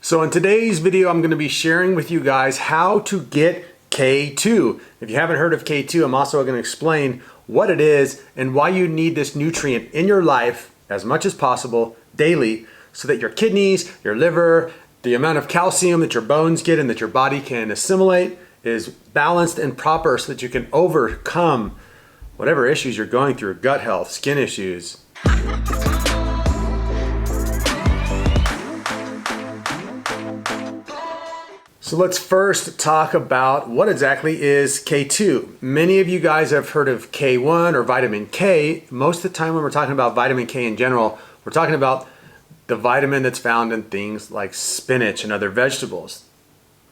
So in today's video, I'm going to be sharing with you guys how to get K2. If you haven't heard of K2, I'm also going to explain what it is and why you need this nutrient in your life as much as possible daily so that your kidneys, your liver, the amount of calcium that your bones get and that your body can assimilate is balanced and proper so that you can overcome whatever issues you're going through, gut health, skin issues. So let's first talk about what exactly is K2. Many of you guys have heard of K1 or vitamin K. Most of the time when we're talking about vitamin K in general, we're talking about the vitamin that's found in things like spinach and other vegetables.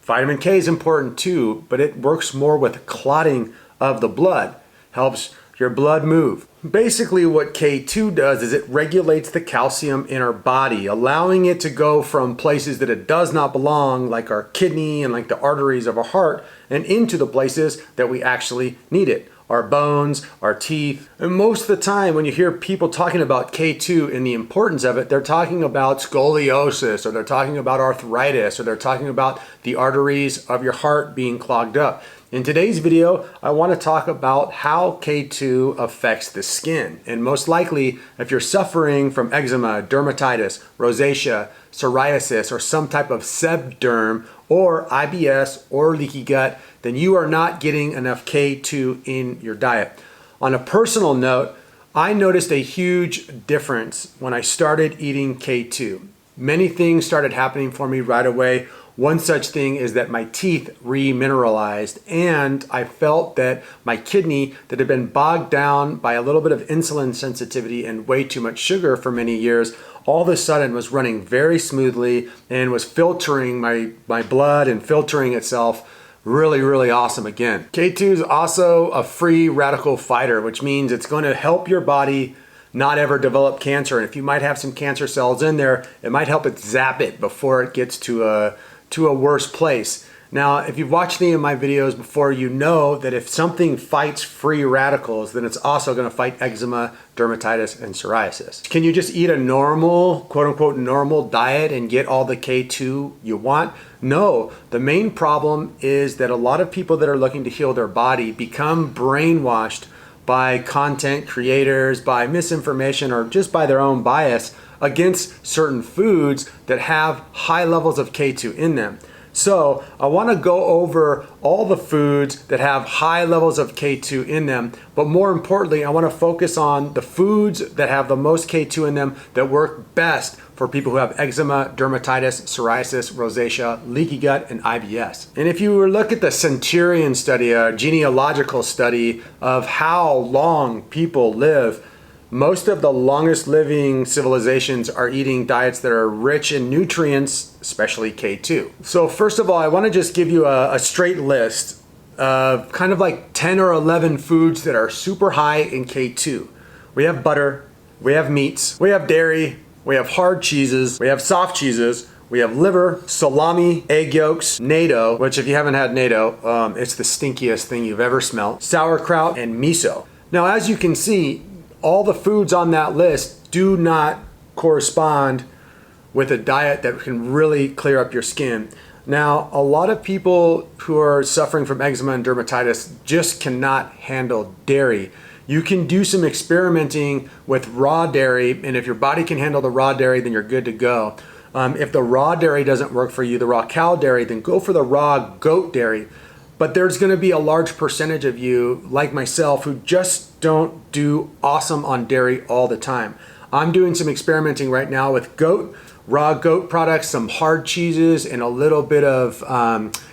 Vitamin K is important too, but it works more with clotting of the blood, helps your blood move. Basically what K2 does is it regulates the calcium in our body, allowing it to go from places that it does not belong, like our kidney and like the arteries of our heart, and into the places that we actually need it. Our bones, our teeth. And most of the time when you hear people talking about K2 and the importance of it, they're talking about scoliosis, or they're talking about arthritis, or they're talking about the arteries of your heart being clogged up. In today's video, I want to talk about how K2 affects the skin. And most likely, if you're suffering from eczema, dermatitis, rosacea, psoriasis, or some type of sebderm, or IBS, or leaky gut, then you are not getting enough K2 in your diet. On a personal note, I noticed a huge difference when I started eating K2. Many things started happening for me right away. One such thing is that my teeth remineralized, and I felt that my kidney that had been bogged down by a little bit of insulin sensitivity and way too much sugar for many years, all of a sudden was running very smoothly and was filtering my blood and filtering itself really awesome again. K2 is also a free radical fighter, which means it's going to help your body not ever develop cancer. And if you might have some cancer cells in there, it might help it zap it before it gets to a worse place. Now, if you've watched any of my videos before, you know that if something fights free radicals, then it's also going to fight eczema, dermatitis, and psoriasis. Can you just eat a normal, quote unquote, normal diet and get all the K2 you want? No. The main problem is that a lot of people that are looking to heal their body become brainwashed by content creators, by misinformation, or just by their own bias against certain foods that have high levels of K2 in them. So I want to go over all the foods that have high levels of K2 in them, but more importantly, I want to focus on the foods that have the most K2 in them that work best for people who have eczema, dermatitis, psoriasis, rosacea, leaky gut, and IBS. And if you look at the Centurion study, a genealogical study of how long people live, most of the longest living civilizations are eating diets that are rich in nutrients, especially K2. So first of all, I want to just give you a straight list of kind of like 10 or 11 foods that are super high in K2. We have butter, we have meats, we have dairy, we have hard cheeses, we have soft cheeses, we have liver, salami, egg yolks, natto, which if you haven't had natto, it's the stinkiest thing you've ever smelled, sauerkraut, and miso. Now, as you can see, all the foods on that list do not correspond with a diet that can really clear up your skin. Now, a lot of people who are suffering from eczema and dermatitis just cannot handle dairy. You can do some experimenting with raw dairy, and if your body can handle the raw dairy, then you're good to go. If the raw dairy doesn't work for you, the raw cow dairy, then go for the raw goat dairy. But there's going to be a large percentage of you, like myself, who just don't do awesome on dairy all the time. I'm doing some experimenting right now with goat, raw goat products, some hard cheeses, and a little bit of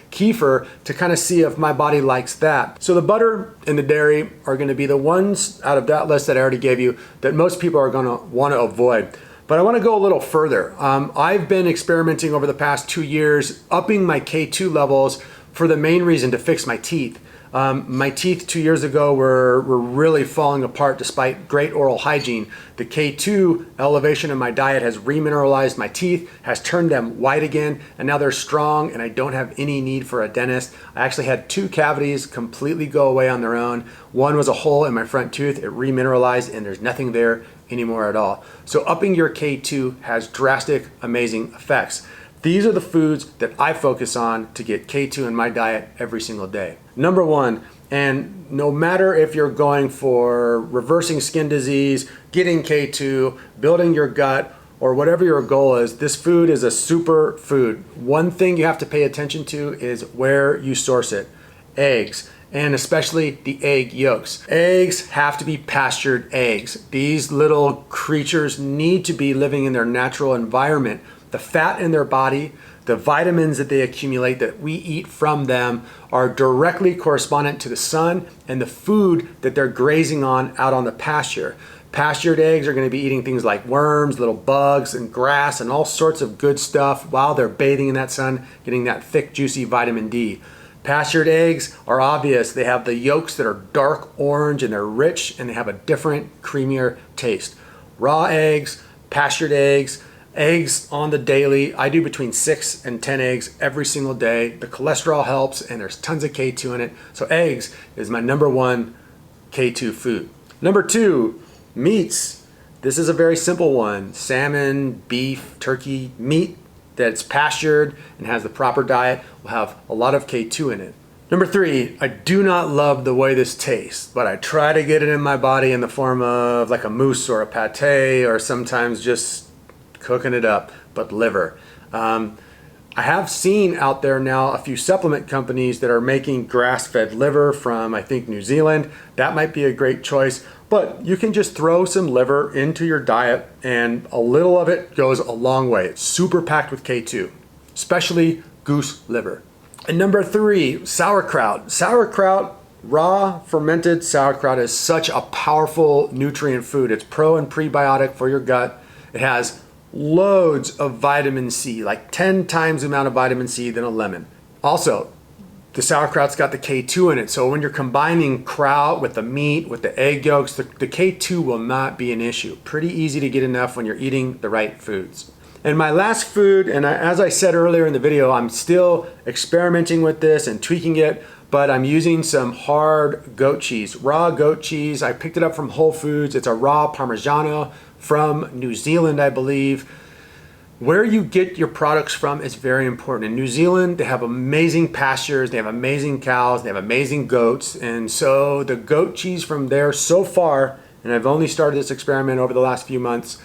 kefir to kind of see if my body likes that. So the butter and the dairy are going to be the ones out of that list that I already gave you that most people are going to want to avoid. But I want to go a little further. I've been experimenting over the past 2 years, upping my K2 levels for the main reason to fix my teeth. My teeth 2 years ago were really falling apart despite great oral hygiene. The K2 elevation in my diet has remineralized my teeth, has turned them white again, and now they're strong and I don't have any need for a dentist. I actually had 2 cavities completely go away on their own. One was a hole in my front tooth, it remineralized and there's nothing there anymore at all. So upping your K2 has drastic, amazing effects. These are the foods that I focus on to get K2 in my diet every single day. Number one, and no matter if you're going for reversing skin disease, getting K2, building your gut, or whatever your goal is, this food is a super food. One thing you have to pay attention to is where you source it. Eggs, and especially the egg yolks. Eggs have to be pastured eggs. These little creatures need to be living in their natural environment. The fat in their body, the vitamins that they accumulate that we eat from them are directly correspondent to the sun and the food that they're grazing on out on the pasture. Pastured eggs are going to be eating things like worms, little bugs, and grass, and all sorts of good stuff while they're bathing in that sun, getting that thick, juicy vitamin D. Pastured eggs are obvious. They have the yolks that are dark orange and they're rich and they have a different, creamier taste. Raw eggs, pastured eggs, eggs on the daily. I do between 6 and 10 eggs every single day. The cholesterol helps and there's tons of K2 in it. So eggs is my number one K2 food. Number two, meats. This is a very simple one. Salmon, beef, turkey, meat that's pastured and has the proper diet will have a lot of K2 in it. Number three, I do not love the way this tastes, but I try to get it in my body in the form of like a mousse or a pate or sometimes just cooking it up, but liver. I have seen out there now a few supplement companies that are making grass-fed liver from, I think, New Zealand. That might be a great choice, but you can just throw some liver into your diet and a little of it goes a long way. It's super packed with K2, especially goose liver. And number three, sauerkraut. Sauerkraut, raw fermented sauerkraut is such a powerful nutrient food. It's pro and prebiotic for your gut. It has loads of vitamin C, like 10 times the amount of vitamin C than a lemon. Also, the sauerkraut's got the K2 in it, so when you're combining kraut with the meat, with the egg yolks, the K2 will not be an issue. Pretty easy to get enough when you're eating the right foods. And my last food, and as I said earlier in the video, I'm still experimenting with this and tweaking it, but I'm using some hard goat cheese, raw goat cheese. I picked it up from Whole Foods. It's a raw Parmigiano from New Zealand, I believe. Where you get your products from is very important. In New Zealand, they have amazing pastures, they have amazing cows, they have amazing goats. And so the goat cheese from there so far, and I've only started this experiment over the last few months,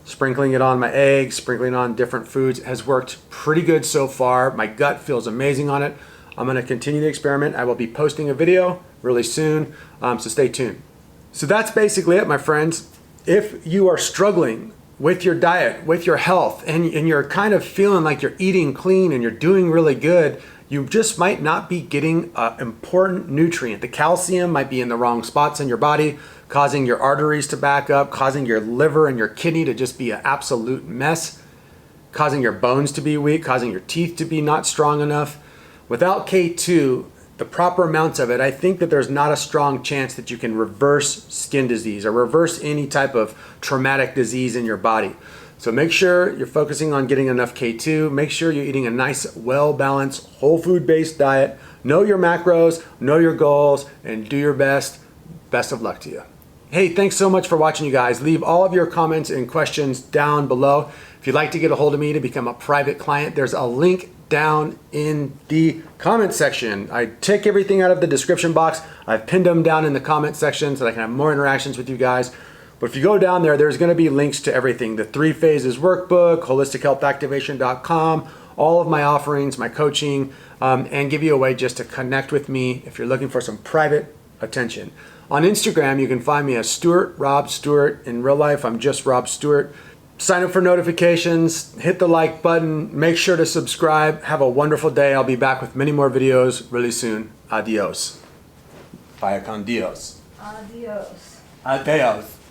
sprinkling it on my eggs, sprinkling it on different foods, has worked pretty good so far. My gut feels amazing on it. I'm gonna continue the experiment. I will be posting a video really soon, so stay tuned. So that's basically it, my friends. If you are struggling with your diet, with your health, and you're kind of feeling like you're eating clean and you're doing really good, you just might not be getting an important nutrient. The calcium might be in the wrong spots in your body, causing your arteries to back up, causing your liver and your kidney to just be an absolute mess, causing your bones to be weak, causing your teeth to be not strong enough. Without K2, the proper amounts of it, I think that there's not a strong chance that you can reverse skin disease or reverse any type of traumatic disease in your body. So make sure you're focusing on getting enough K2. Make sure you're eating a nice, well-balanced, whole food-based diet. Know your macros, know your goals, and do your best. Best of luck to you. Hey, thanks so much for watching, you guys. Leave all of your comments and questions down below. If you'd like to get a hold of me to become a private client, there's a link down in the comment section. I take everything out of the description box. I've pinned them down in the comment section so that I can have more interactions with you guys. But if you go down there, there's gonna be links to everything. The 3 Phases Workbook, holistichealthactivation.com, all of my offerings, my coaching, and give you a way just to connect with me if you're looking for some private attention. On Instagram, you can find me as Stewart, Rob Stewart. In real life, I'm just Rob Stewart. Sign up for notifications, hit the like button, make sure to subscribe. Have a wonderful day. I'll be back with many more videos really soon. Adios. Vaya con Dios. Adios. Adios.